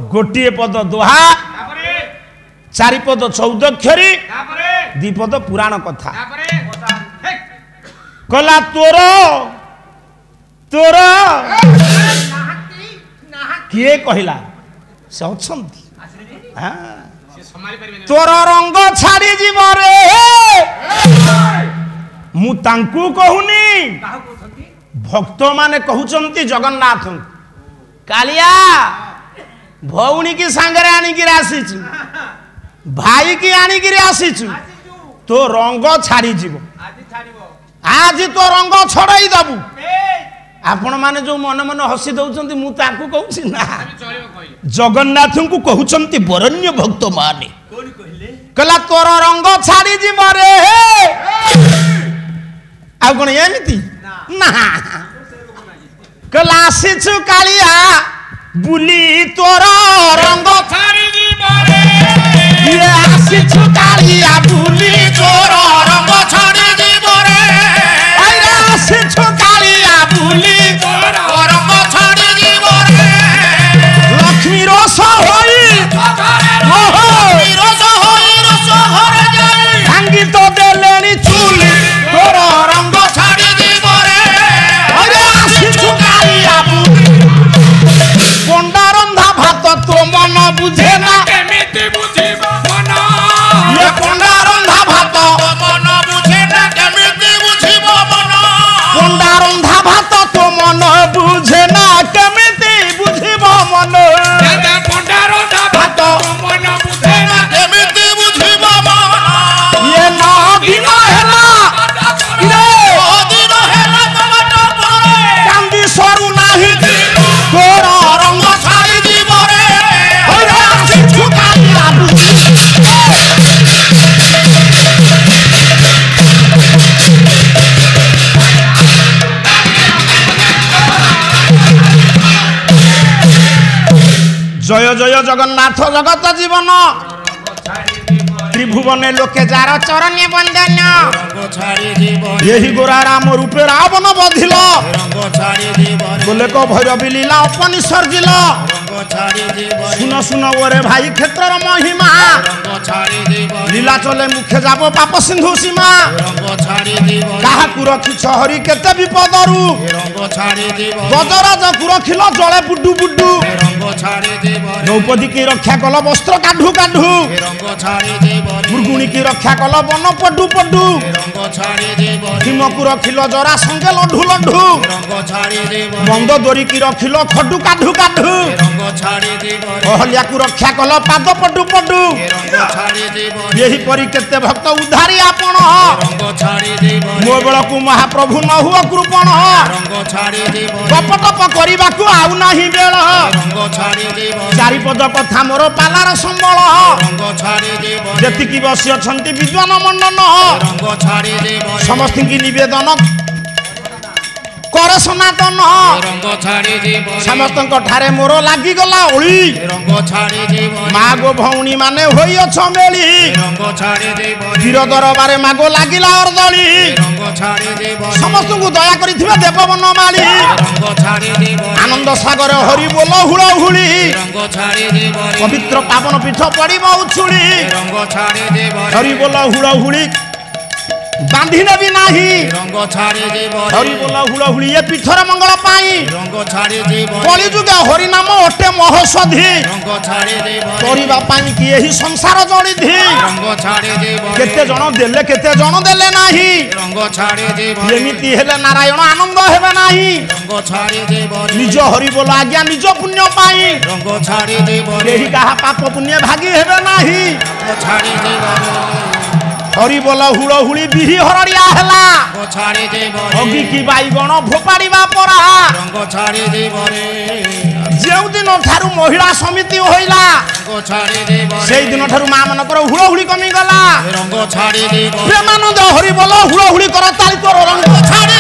गोटे पद दोहा चारि पद 14 अक्षरी दीपद पुराण कथा कला तोर तोर किए कहला से अछंती तोर रंग छाड़ी जीव रे मु तांकू कहूनी भक्त माने कहउचंती जगन्नाथ कालिया भौणी की सांगरे आनी की आसीचु भाई की आनी की आसीचु तो रंग छाड़ी जीव आज तो रंग छड़ाई दबु आपण माने जो मन मन हसी दउचंती मु ताकू कहउछि ना जगन्नाथ को कहउचंती बरण्य भक्त माने कला तोर रंग छाड़ी जीव रे आ कोन एमिति ना कला आसीचु कालिया बुली तोर रंग छाड़ी जीव रे ये आसीचु कालिया बुली तोर रंग छाड़ी जीव रे आइरा आसीचु कालिया बुली तोर रंग छाड़ी जीव रे लक्ष्मी रस होई लक्ष्मी रस होई रस घर जाई भांगी तो देलेनी चूली तोर रंग छाड़ी जीव रे आइरा आसीचु कालिया बुली पंडा रंधा भात तो मन बुझे ना केमिति बुझिब मन ये पंडा रंधा भात मन बुझे ना केमिति बुझिब मन पंडा रंधा भात तो मन बुझे ना केमिति बुझिब मन दादा पंडा रंधा भात मन बुझे ना केमिति बुझिब मन ये ना दिन हेला रे दिन हेला टमाटो परे कांदी सरू नाही तोर रंग छाड़ी जीव रे होइरा आसीचु कालिया जय जय जगन्नाथ जगत जीवन त्रिभुवने लोके जार चरण्य बंदन यही गोरा राम रूपे रावण बधिल बोले को भैरवी लीला अपनी सर्जिल सुन सुन ओरे भाई क्षेत्र महिमा लीला चले मुखे जाब पाप सिंधु सीमा कहा रखी हरि केते विपदरू गजराज को रखिल जले बुडू बुडू द्रौपदी की रक्षा कल वस्त्र काढू काढू गुरगुणी की रक्षा कल बन पडू पडू भीम को रखिल जरा संगे लड्डू लड्डू बंद दोरी की रखिल खडू काढू काढू अहल्या को रक्षा कल पाद पडू पडू यही परी केते भक्त उद्धारी आपण मो बेल को महाप्रभु न हुआ कृपण गप टप करने को आउ नाही बेल चारिपद कथा मोर पालार संबल जेतिकी बसी अछंती विद्वान मंडन समस्त की निवेदन कर सनातन समस्त ठारे मोर लागी गला ओली माँ गो भौणी माने होई अछ मेली वीर दरबारे मागो लागिला अर्दली समस्त को दया करिथिबे देववन माली आनंद सागर हरि बोल हुळ हुली पवित्र पावन पीठ पड़िबो उछुली हरि बोल हुळ हुली बांधी नबी नाही हरि बोल हुळ हुली ये पीठर मंगल पाई कली जुगे हरि नाम ओटे महौषधि करबा पाई कि एही संसार जणिधि केते जण देले नाही एमिति हेले नारायण आनंद हेबे नाही निज हरि बोल आज्ञा निज पुण्य पाई एही कहा पाप पुण्य भागी हेबे नाही हरि बोल हुळ हुली बिही हरड़िया हेला अगी की बाईगण भोपाड़ीबा परा जेउ दिन ठारू महिला समिति होइला सेई दिन ठारू मां मनकर हुळ हुली कमी गला प्रेमानंद हरि बोल हुळ हुली कर ताली तोर रंग छाड़ी